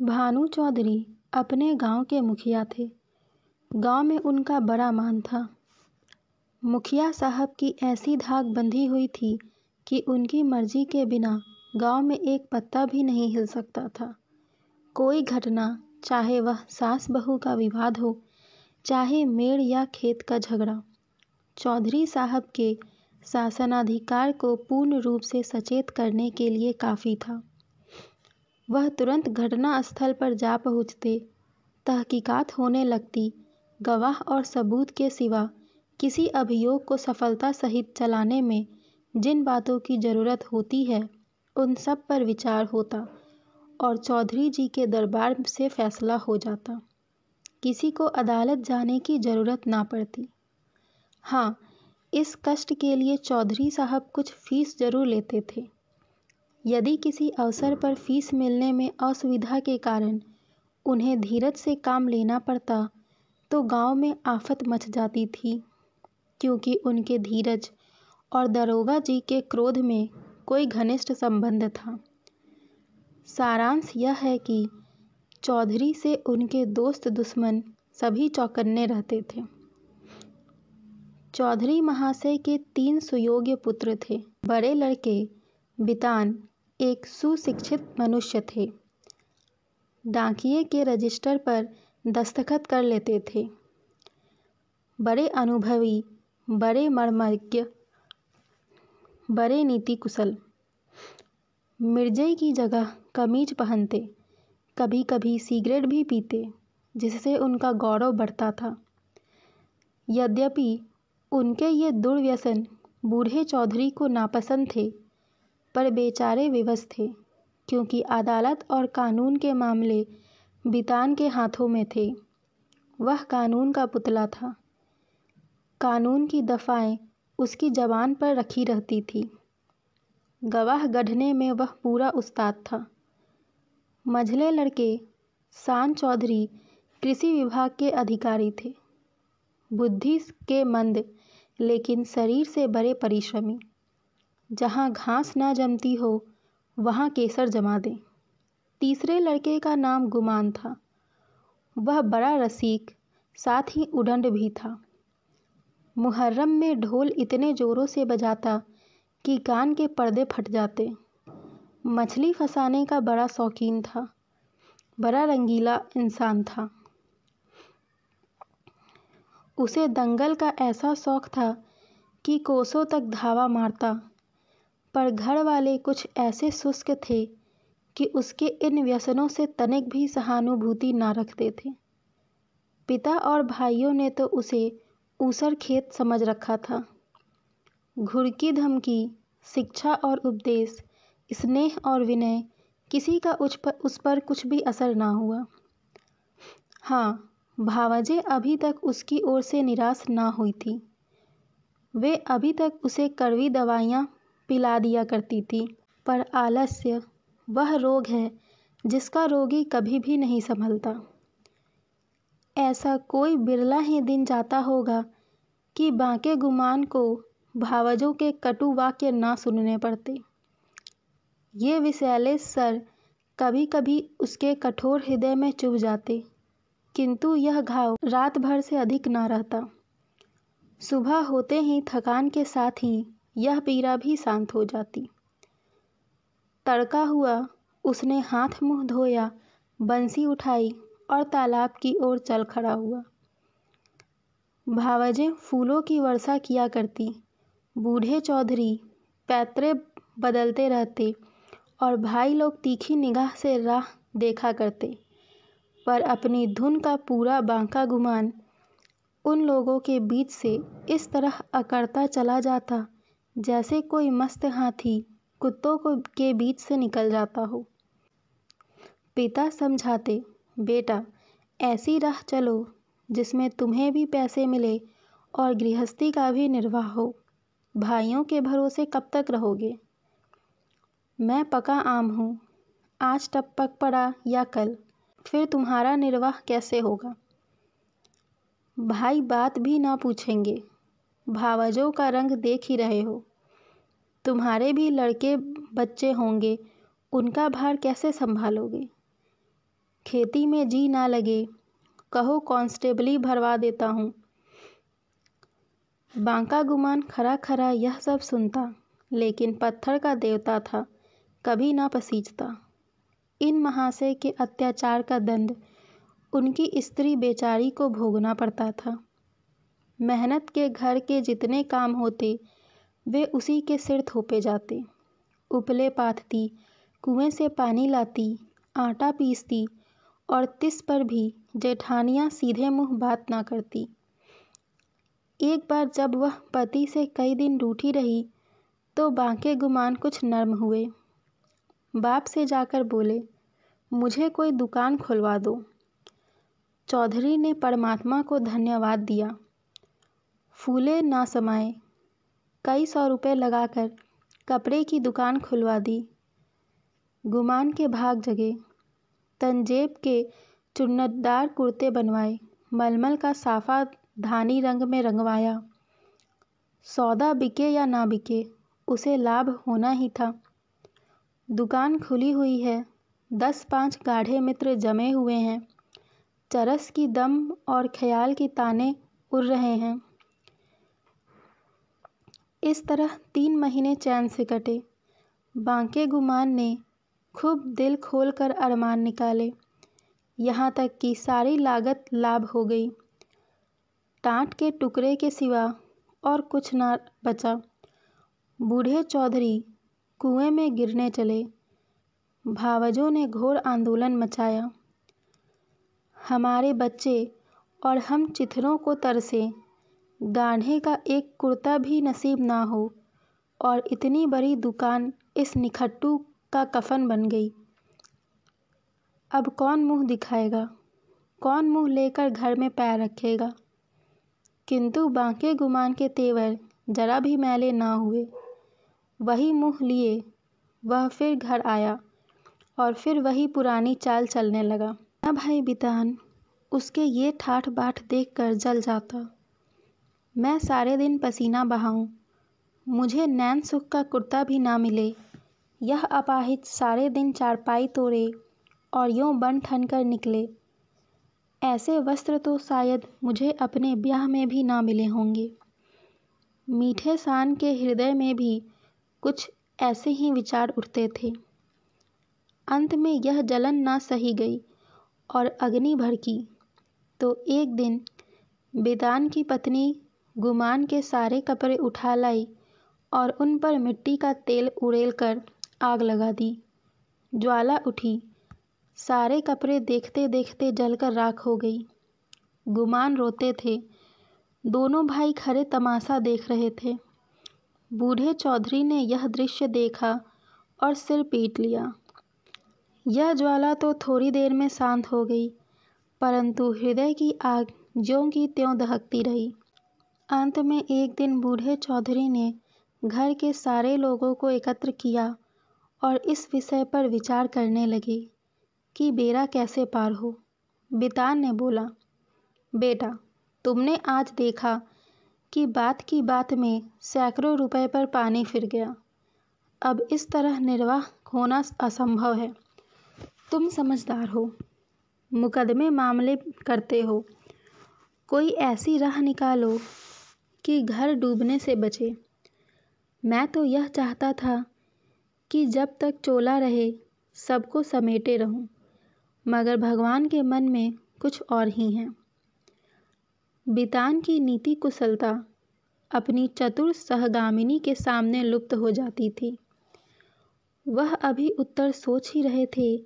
भानु चौधरी अपने गांव के मुखिया थे। गांव में उनका बड़ा मान था। मुखिया साहब की ऐसी धाक बंधी हुई थी कि उनकी मर्जी के बिना गांव में एक पत्ता भी नहीं हिल सकता था। कोई घटना, चाहे वह सास बहू का विवाद हो, चाहे मेड़ या खेत का झगड़ा, चौधरी साहब के शासनाधिकार को पूर्ण रूप से सचेत करने के लिए काफ़ी था। वह तुरंत घटना स्थल पर जा पहुँचते, तहकीकात होने लगती, गवाह और सबूत के सिवा किसी अभियोग को सफलता सहित चलाने में जिन बातों की ज़रूरत होती है, उन सब पर विचार होता और चौधरी जी के दरबार से फैसला हो जाता। किसी को अदालत जाने की ज़रूरत ना पड़ती। हाँ, इस कष्ट के लिए चौधरी साहब कुछ फीस जरूर लेते थे। यदि किसी अवसर पर फीस मिलने में असुविधा के कारण उन्हें धीरज से काम लेना पड़ता तो गांव में आफत मच जाती थी, क्योंकि उनके धीरज और दरोगा जी के क्रोध में कोई घनिष्ठ संबंध था। सारांश यह है कि चौधरी से उनके दोस्त दुश्मन सभी चौकन्ने रहते थे। चौधरी महाशय के 3 सुयोग्य पुत्र थे। बड़े लड़के बितान एक सुशिक्षित मनुष्य थे। डाकिये के रजिस्टर पर दस्तखत कर लेते थे। बड़े अनुभवी, बड़े मर्मज्ञ, बड़े नीति कुशल। मिर्जई की जगह कमीज पहनते, कभी कभी सिगरेट भी पीते, जिससे उनका गौरव बढ़ता था। यद्यपि उनके ये दुर्व्यसन बूढ़े चौधरी को नापसंद थे, पर बेचारे विवश थे, क्योंकि अदालत और कानून के मामले बितान के हाथों में थे। वह कानून का पुतला था। कानून की दफ़ाएं उसकी ज़बान पर रखी रहती थी। गवाह गढ़ने में वह पूरा उस्ताद था। मझले लड़के शान चौधरी कृषि विभाग के अधिकारी थे। बुद्धि के मंद, लेकिन शरीर से बड़े परिश्रमी। जहाँ घास ना जमती हो, वहाँ केसर जमा दें। तीसरे लड़के का नाम गुमान था। वह बड़ा रसिक, साथ ही उदंड भी था। मुहर्रम में ढोल इतने जोरों से बजाता कि कान के पर्दे फट जाते। मछली फंसाने का बड़ा शौकीन था। बड़ा रंगीला इंसान था। उसे दंगल का ऐसा शौक था कि कोसों तक धावा मारता, पर घर वाले कुछ ऐसे शुष्क थे कि उसके इन व्यसनों से तनिक भी सहानुभूति ना रखते थे। पिता और भाइयों ने तो उसे ऊसर खेत समझ रखा था। घुड़की धमकी, शिक्षा और उपदेश, स्नेह और विनय, किसी का उस पर कुछ भी असर ना हुआ। हाँ, भावजें अभी तक उसकी ओर से निराश ना हुई थी। वे अभी तक उसे कड़वी दवाइयाँ पिला दिया करती थी, पर आलस्य वह रोग है जिसका रोगी कभी भी नहीं संभलता। ऐसा कोई बिरला ही दिन जाता होगा कि बांके गुमान को भावजों के कटु वाक्य ना सुनने पड़ते। ये विषैले सर कभी कभी उसके कठोर हृदय में चुभ जाते, किंतु यह घाव रात भर से अधिक ना रहता। सुबह होते ही थकान के साथ ही यह पीड़ा भी शांत हो जाती। तड़का हुआ, उसने हाथ मुंह धोया, बंसी उठाई और तालाब की ओर चल खड़ा हुआ। भावजें फूलों की वर्षा किया करती। बूढ़े चौधरी पैतरे बदलते रहते और भाई लोग तीखी निगाह से राह देखा करते, पर अपनी धुन का पूरा बांका गुमान उन लोगों के बीच से इस तरह अकड़ता चला जाता जैसे कोई मस्त हाथी कुत्तों के बीच से निकल जाता हो। पिता समझाते, बेटा ऐसी राह चलो जिसमें तुम्हें भी पैसे मिले और गृहस्थी का भी निर्वाह हो। भाइयों के भरोसे कब तक रहोगे? मैं पका आम हूँ, आज टपक पड़ा या कल, फिर तुम्हारा निर्वाह कैसे होगा? भाई बात भी ना पूछेंगे। भावजों का रंग देख ही रहे हो। तुम्हारे भी लड़के बच्चे होंगे, उनका भार कैसे संभालोगे? खेती में जी ना लगे, कहो कांस्टेबली भरवा देता हूँ। बांका गुमान खरा खरा यह सब सुनता, लेकिन पत्थर का देवता था, कभी ना पसीजता। इन महाशय के अत्याचार का दंड उनकी स्त्री बेचारी को भोगना पड़ता था। मेहनत के घर के जितने काम होते वे उसी के सिर थोपे जाते। उपले पाथती, कुएं से पानी लाती, आटा पीसती और तिस पर भी जेठानियां सीधे मुंह बात ना करती। एक बार जब वह पति से कई दिन रूठी रही तो बांके गुमान कुछ नर्म हुए। बाप से जाकर बोले, मुझे कोई दुकान खुलवा दो। चौधरी ने परमात्मा को धन्यवाद दिया। फूले ना समाये, कई 100 रुपए लगाकर कपड़े की दुकान खुलवा दी। गुमान के भाग जगे। तंजेब के चुन्नटदार कुर्ते बनवाए, मलमल का साफा धानी रंग में रंगवाया। सौदा बिके या ना बिके, उसे लाभ होना ही था। दुकान खुली हुई है, 10-5 गाढ़े मित्र जमे हुए हैं। चरस की दम और ख्याल की ताने उड़ रहे हैं। इस तरह 3 महीने चैन से कटे। बांके गुमान ने खूब दिल खोल कर अरमान निकाले, यहाँ तक कि सारी लागत लाभ हो गई। टाट के टुकड़े के सिवा और कुछ ना बचा। बूढ़े चौधरी कुएं में गिरने चले। भावजों ने घोर आंदोलन मचाया। हमारे बच्चे और हम चिथरों को तरसे, गाढ़े का एक कुर्ता भी नसीब ना हो और इतनी बड़ी दुकान इस निखट्टू का कफन बन गई। अब कौन मुंह दिखाएगा, कौन मुंह लेकर घर में पैर रखेगा। किंतु बांके गुमान के तेवर जरा भी मैले ना हुए। वही मुंह लिए वह फिर घर आया और फिर वही पुरानी चाल चलने लगा। ना भाई बितान उसके ये ठाठ बाट देख कर जल जाता। मैं सारे दिन पसीना बहाऊं, मुझे नैन सुख का कुर्ता भी ना मिले। यह अपाहिज सारे दिन चारपाई तोड़े और यूं बन ठन कर निकले। ऐसे वस्त्र तो शायद मुझे अपने ब्याह में भी ना मिले होंगे। मीठे सान के हृदय में भी कुछ ऐसे ही विचार उठते थे। अंत में यह जलन ना सही गई और अग्नि भड़की तो एक दिन बितान की पत्नी गुमान के सारे कपड़े उठा लाई और उन पर मिट्टी का तेल उड़ेल कर आग लगा दी। ज्वाला उठी, सारे कपड़े देखते देखते जलकर राख हो गई। गुमान रोते थे, दोनों भाई खड़े तमाशा देख रहे थे। बूढ़े चौधरी ने यह दृश्य देखा और सिर पीट लिया। यह ज्वाला तो थोड़ी देर में शांत हो गई, परंतु हृदय की आग ज्यों की त्यों दहकती रही। अंत में एक दिन बूढ़े चौधरी ने घर के सारे लोगों को एकत्र किया और इस विषय पर विचार करने लगे कि बेरा कैसे पार हो। बितान ने बोला, बेटा, तुमने आज देखा कि बात की बात में सैकड़ों रुपए पर पानी फिर गया। अब इस तरह निर्वाह होना असंभव है। तुम समझदार हो, मुकदमे मामले करते हो, कोई ऐसी राह निकालो कि घर डूबने से बचे। मैं तो यह चाहता था कि जब तक चोला रहे सबको समेटे रहूं, मगर भगवान के मन में कुछ और ही है। बितान की नीति कुशलता अपनी चतुर सहगामिनी के सामने लुप्त हो जाती थी। वह अभी उत्तर सोच ही रहे थे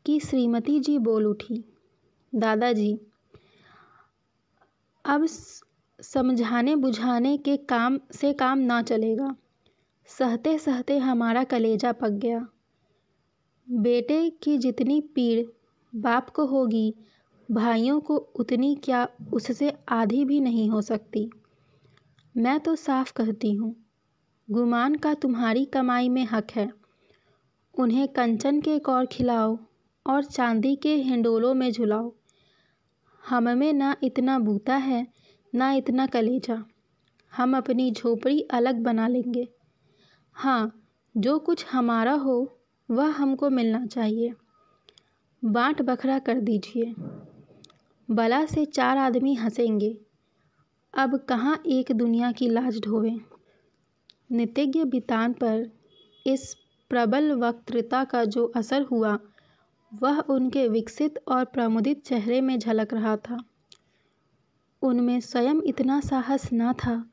कि श्रीमती जी बोल उठी, दादाजी, अब समझाने बुझाने के काम से काम ना चलेगा। सहते सहते हमारा कलेजा पक गया। बेटे की जितनी पीड़ बाप को होगी, भाइयों को उतनी क्या उससे आधी भी नहीं हो सकती। मैं तो साफ कहती हूँ, गुमान का तुम्हारी कमाई में हक है। उन्हें कंचन के कौर खिलाओ और चांदी के हिंडोलों में झुलाओ। हम में ना इतना बूता है, ना इतना कलेजा। हम अपनी झोपड़ी अलग बना लेंगे। हाँ, जो कुछ हमारा हो वह हमको मिलना चाहिए। बाँट बखरा कर दीजिए। बला से 4 आदमी हंसेंगे, अब कहाँ एक दुनिया की लाज ढोवें। नीतिज्ञ बितान पर इस प्रबल वक्तृता का जो असर हुआ वह उनके विकसित और प्रमुदित चेहरे में झलक रहा था। उनमें स्वयं इतना साहस न था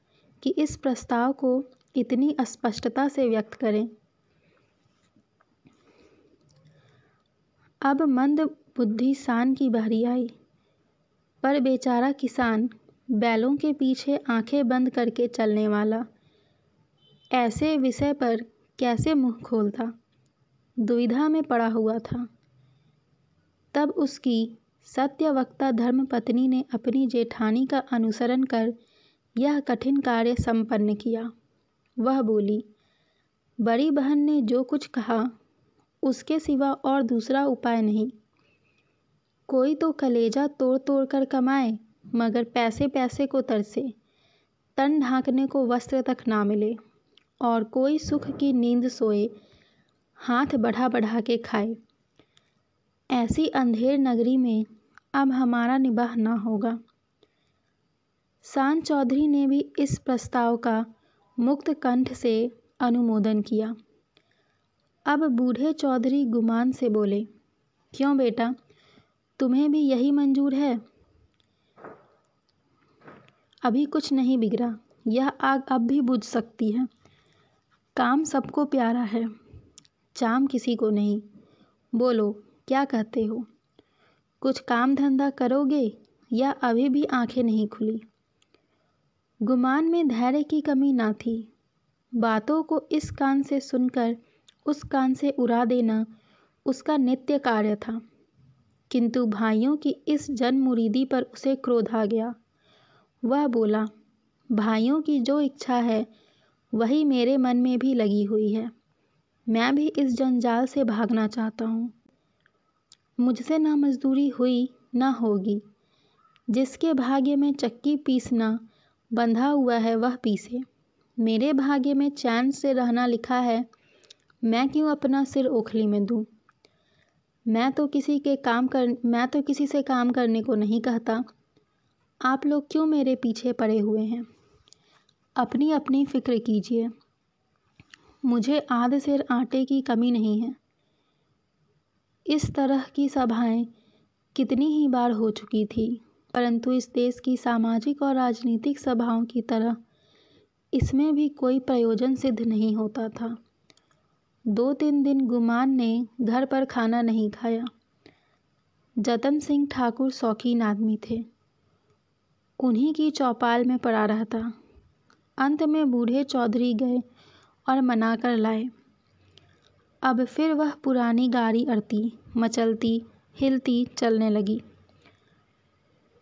कि इस प्रस्ताव को इतनी स्पष्टता से व्यक्त करें। अब मंद बुद्धि सान की बारी आई, पर बेचारा किसान, बैलों के पीछे आंखें बंद करके चलने वाला, ऐसे विषय पर कैसे मुंह खोलता, दुविधा में पड़ा हुआ था। तब उसकी सत्यवक्ता धर्मपत्नी ने अपनी जेठानी का अनुसरण कर यह कठिन कार्य संपन्न किया। वह बोली, बड़ी बहन ने जो कुछ कहा उसके सिवा और दूसरा उपाय नहीं। कोई तो कलेजा तोड़ तोड़ कर कमाए, मगर पैसे पैसे को तरसे, तन ढांकने को वस्त्र तक ना मिले, और कोई सुख की नींद सोए, हाथ बढ़ा बढ़ा के खाए। ऐसी अंधेर नगरी में अब हमारा निबाह ना होगा। सान चौधरी ने भी इस प्रस्ताव का मुक्त कंठ से अनुमोदन किया। अब बूढ़े चौधरी गुमान से बोले, क्यों बेटा, तुम्हें भी यही मंजूर है? अभी कुछ नहीं बिगड़ा, यह आग अब भी बुझ सकती है। काम सबको प्यारा है, चाम किसी को नहीं। बोलो, क्या कहते हो? कुछ काम धंधा करोगे या अभी भी आंखें नहीं खुली? गुमान में धैर्य की कमी ना थी। बातों को इस कान से सुनकर उस कान से उड़ा देना उसका नित्य कार्य था। किंतु भाइयों की इस जनमुरीदी पर उसे क्रोध आ गया। वह बोला, भाइयों की जो इच्छा है वही मेरे मन में भी लगी हुई है। मैं भी इस जंजाल से भागना चाहता हूँ। मुझसे ना मजदूरी हुई ना होगी। जिसके भाग्य में चक्की पीसना बंधा हुआ है वह पीसे। मेरे भाग्य में चैन से रहना लिखा है, मैं क्यों अपना सिर ओखली में दूं? मैं तो किसी से काम करने को नहीं कहता। आप लोग क्यों मेरे पीछे पड़े हुए हैं? अपनी अपनी फिक्र कीजिए। मुझे आध सेर आटे की कमी नहीं है। इस तरह की सभाएं कितनी ही बार हो चुकी थी, परंतु इस देश की सामाजिक और राजनीतिक सभाओं की तरह इसमें भी कोई प्रयोजन सिद्ध नहीं होता था। 2-3 दिन गुमान ने घर पर खाना नहीं खाया। जतन सिंह ठाकुर शौकीन आदमी थे, उन्हीं की चौपाल में पड़ा रहता। अंत में बूढ़े चौधरी गए और मना कर लाए। अब फिर वह पुरानी गाड़ी अड़ती, मचलती, हिलती चलने लगी।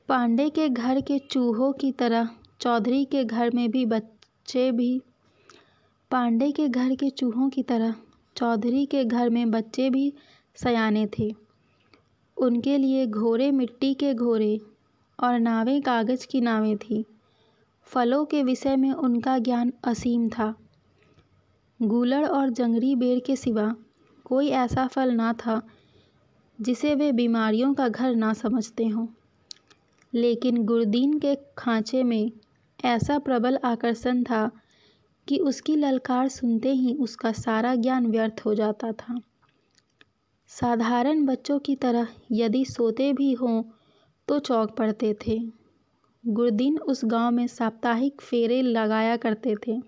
पांडे के घर के चूहों की तरह चौधरी के घर में बच्चे भी सयाने थे। उनके लिए घोड़े मिट्टी के घोड़े और नावें कागज की नावें थी। फलों के विषय में उनका ज्ञान असीम था। गूलर और जंगरी बेर के सिवा कोई ऐसा फल ना था जिसे वे बीमारियों का घर ना समझते हों। लेकिन गुरदीन के खांचे में ऐसा प्रबल आकर्षण था कि उसकी ललकार सुनते ही उसका सारा ज्ञान व्यर्थ हो जाता था। साधारण बच्चों की तरह यदि सोते भी हों तो चौंक पड़ते थे। गुरदीन उस गांव में साप्ताहिक फेरे लगाया करते थे।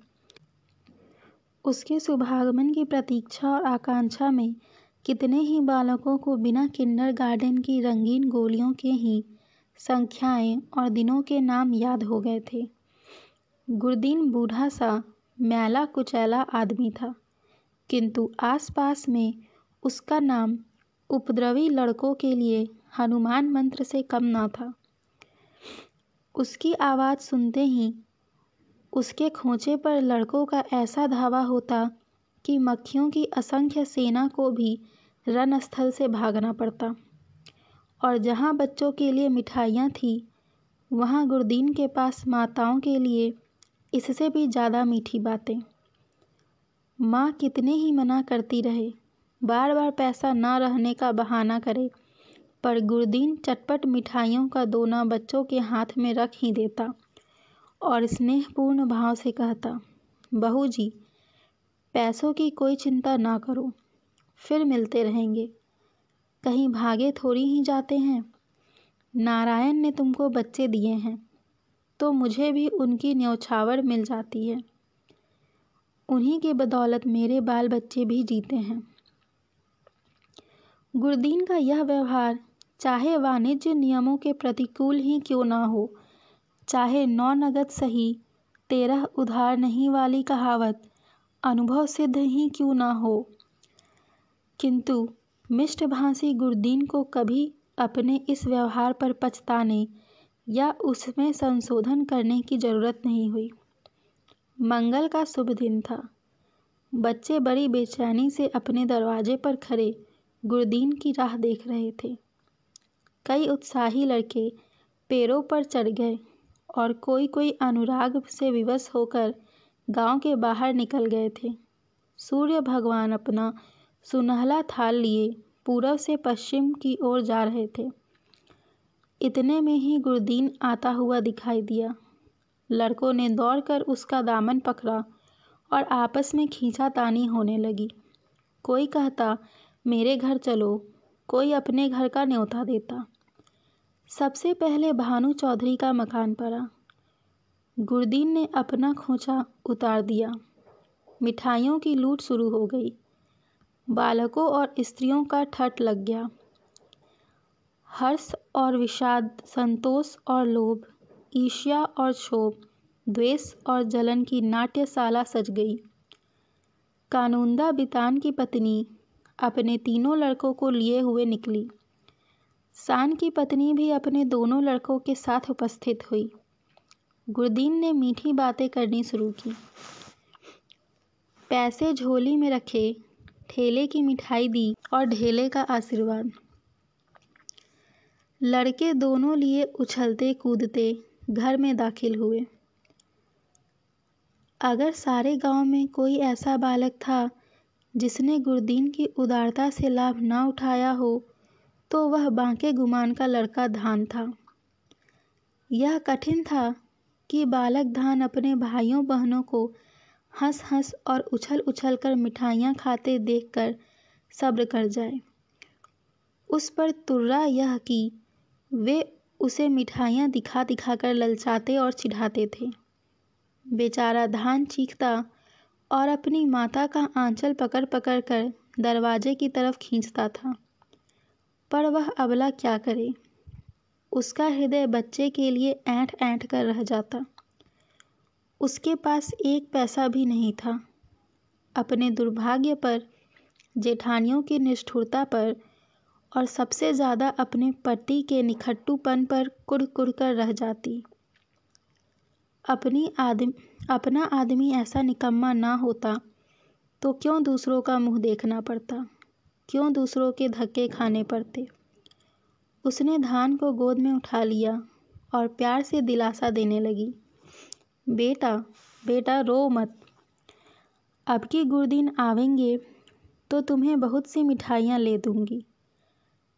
उसके शुभागमन की प्रतीक्षा और आकांक्षा में कितने ही बालकों को बिना किंडरगार्टन की रंगीन गोलियों के ही संख्याएं और दिनों के नाम याद हो गए थे। गुरदीन बूढ़ा सा मैला कुचैला आदमी था, किंतु आसपास में उसका नाम उपद्रवी लड़कों के लिए हनुमान मंत्र से कम ना था। उसकी आवाज़ सुनते ही उसके खोंचे पर लड़कों का ऐसा धावा होता कि मक्खियों की असंख्य सेना को भी रणस्थल से भागना पड़ता। और जहाँ बच्चों के लिए मिठाइयाँ थीं, वहाँ गुरदीन के पास माताओं के लिए इससे भी ज़्यादा मीठी बातें। माँ कितने ही मना करती रहे, बार बार पैसा ना रहने का बहाना करे पर गुरदीन चटपट मिठाइयों का दोना बच्चों के हाथ में रख ही देता और स्नेहपूर्ण भाव से कहता, बहू जी, पैसों की कोई चिंता ना करो, फिर मिलते रहेंगे, कहीं भागे थोड़ी ही जाते हैं। नारायण ने तुमको बच्चे दिए हैं तो मुझे भी उनकी न्यौछावर मिल जाती है। उन्हीं की बदौलत मेरे बाल बच्चे भी जीते हैं। गुरदीन का यह व्यवहार चाहे वाणिज्य नियमों के प्रतिकूल ही क्यों ना हो, चाहे 9 नगद सही 13 उधार नहीं वाली कहावत अनुभव सिद्ध ही क्यों ना हो, किंतु मिष्टभाषी गुरदीन को कभी अपने इस व्यवहार पर पछताने या उसमें संशोधन करने की जरूरत नहीं हुई। मंगल का शुभ दिन था। बच्चे बड़ी बेचैनी से अपने दरवाजे पर खड़े गुरदीन की राह देख रहे थे। कई उत्साही लड़के पेड़ों पर चढ़ गए और कोई अनुराग से विवश होकर गांव के बाहर निकल गए थे। सूर्य भगवान अपना सुनहला थाल लिए पूरब से पश्चिम की ओर जा रहे थे। इतने में ही गुरदीन आता हुआ दिखाई दिया। लड़कों ने दौड़कर उसका दामन पकड़ा और आपस में खींचातानी होने लगी। कोई कहता, मेरे घर चलो, कोई अपने घर का न्योता देता। सबसे पहले भानु चौधरी का मकान पड़ा। गुरदीन ने अपना खोंचा उतार दिया। मिठाइयों की लूट शुरू हो गई। बालकों और स्त्रियों का ठट लग गया। हर्ष और विषाद, संतोष और लोभ, ईर्ष्या और क्षोभ, द्वेष और जलन की नाट्यशाला सज गई। कानूनदा बितान की पत्नी अपने तीनों लड़कों को लिए हुए निकली। शान की पत्नी भी अपने दोनों लड़कों के साथ उपस्थित हुई। गुरदीन ने मीठी बातें करनी शुरू की। पैसे झोली में रखे, ठेले की मिठाई दी और ढेले का आशीर्वाद। लड़के दोनों लिए उछलते कूदते घर में दाखिल हुए। अगर सारे गांव में कोई ऐसा बालक था जिसने गुरदीन की उदारता से लाभ ना उठाया हो तो वह बांके गुमान का लड़का धान था। यह कठिन था कि बालक धान अपने भाइयों बहनों को हंस हंस और उछल उछल कर मिठाइयाँ खाते देखकर सब्र कर जाए। उस पर तुर्रा यह कि वे उसे मिठाइयाँ दिखा दिखा कर ललचाते और चिढ़ाते थे। बेचारा धान चीखता और अपनी माता का आंचल पकड़ पकड़ कर दरवाजे की तरफ खींचता था, पर वह अबला क्या करे। उसका हृदय बच्चे के लिए ऐंठ ऐंठ कर रह जाता। उसके पास 1 पैसा भी नहीं था। अपने दुर्भाग्य पर, जेठानियों की निष्ठुरता पर और सबसे ज़्यादा अपने पति के निखट्टूपन पर कुढ़ कुढ़ कर रह जाती। अपना आदमी ऐसा निकम्मा ना होता तो क्यों दूसरों का मुंह देखना पड़ता, क्यों दूसरों के धक्के खाने पड़ते। उसने धान को गोद में उठा लिया और प्यार से दिलासा देने लगी, बेटा बेटा रो मत, अब की गुरदीन आवेंगे तो तुम्हें बहुत सी मिठाइयाँ ले दूंगी।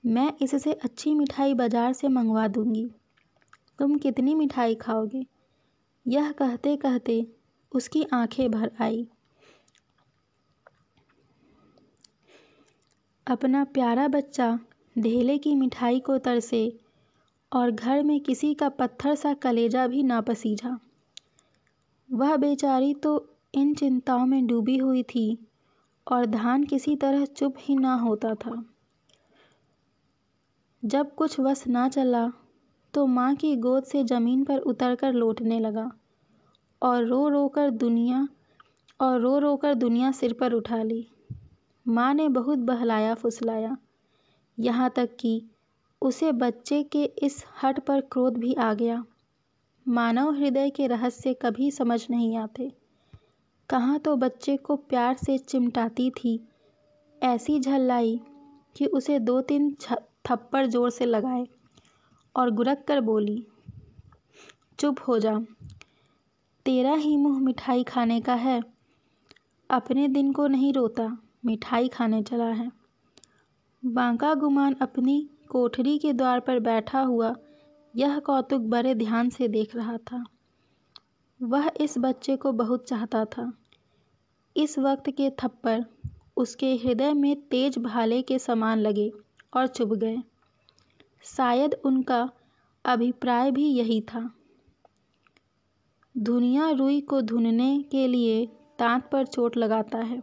मैं इससे अच्छी मिठाई बाजार से मंगवा दूंगी। तुम कितनी मिठाई खाओगे? यह कहते कहते उसकी आंखें भर आई। अपना प्यारा बच्चा ढेले की मिठाई को तरसे और घर में किसी का पत्थर सा कलेजा भी ना पसीजा। वह बेचारी तो इन चिंताओं में डूबी हुई थी और धान किसी तरह चुप ही ना होता था। जब कुछ वश ना चला तो माँ की गोद से ज़मीन पर उतरकर लौटने लगा और रो रो कर दुनिया सिर पर उठा ली। माँ ने बहुत बहलाया फुसलाया, यहाँ तक कि उसे बच्चे के इस हठ पर क्रोध भी आ गया। मानव हृदय के रहस्य कभी समझ नहीं आते। कहाँ तो बच्चे को प्यार से चिमटाती थी, ऐसी झल्लाई कि उसे 2-3 थप्पड़ जोर से लगाए और गुरक कर बोली, चुप हो जा, तेरा ही मुंह मिठाई खाने का है। अपने दिन को नहीं रोता, मिठाई खाने चला है। बांका गुमान अपनी कोठरी के द्वार पर बैठा हुआ यह कौतुक बड़े ध्यान से देख रहा था। वह इस बच्चे को बहुत चाहता था। इस वक्त के थप्पड़ उसके हृदय में तेज भाले के समान लगे और चुभ गए। शायद उनका अभिप्राय भी यही था। दुनिया रुई को धुनने के लिए दांत पर चोट लगाता है।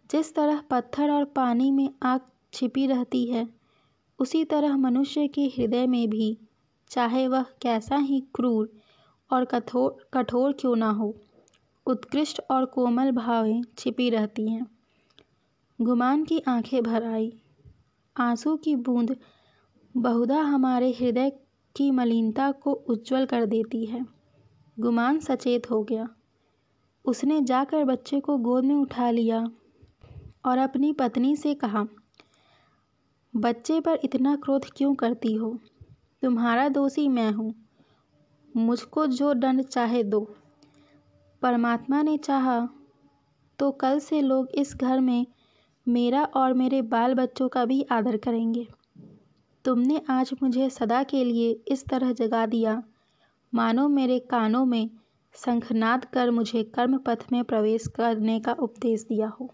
जिस तरह पत्थर और पानी में आग छिपी रहती है, उसी तरह मनुष्य के हृदय में भी, चाहे वह कैसा ही क्रूर और कठोर क्यों ना हो, उत्कृष्ट और कोमल भावें छिपी रहती हैं। गुमान की आंखें भर आई। आंसू की बूंद बहुधा हमारे हृदय की मलिनता को उज्ज्वल कर देती है। गुमान सचेत हो गया। उसने जाकर बच्चे को गोद में उठा लिया और अपनी पत्नी से कहा, बच्चे पर इतना क्रोध क्यों करती हो? तुम्हारा दोषी मैं हूँ। मुझको जो दंड चाहे दो। परमात्मा ने चाहा तो कल से लोग इस घर में मेरा और मेरे बाल बच्चों का भी आदर करेंगे। तुमने आज मुझे सदा के लिए इस तरह जगा दिया, मानो मेरे कानों में शंखनाद कर मुझे कर्म पथ में प्रवेश करने का उपदेश दिया हो।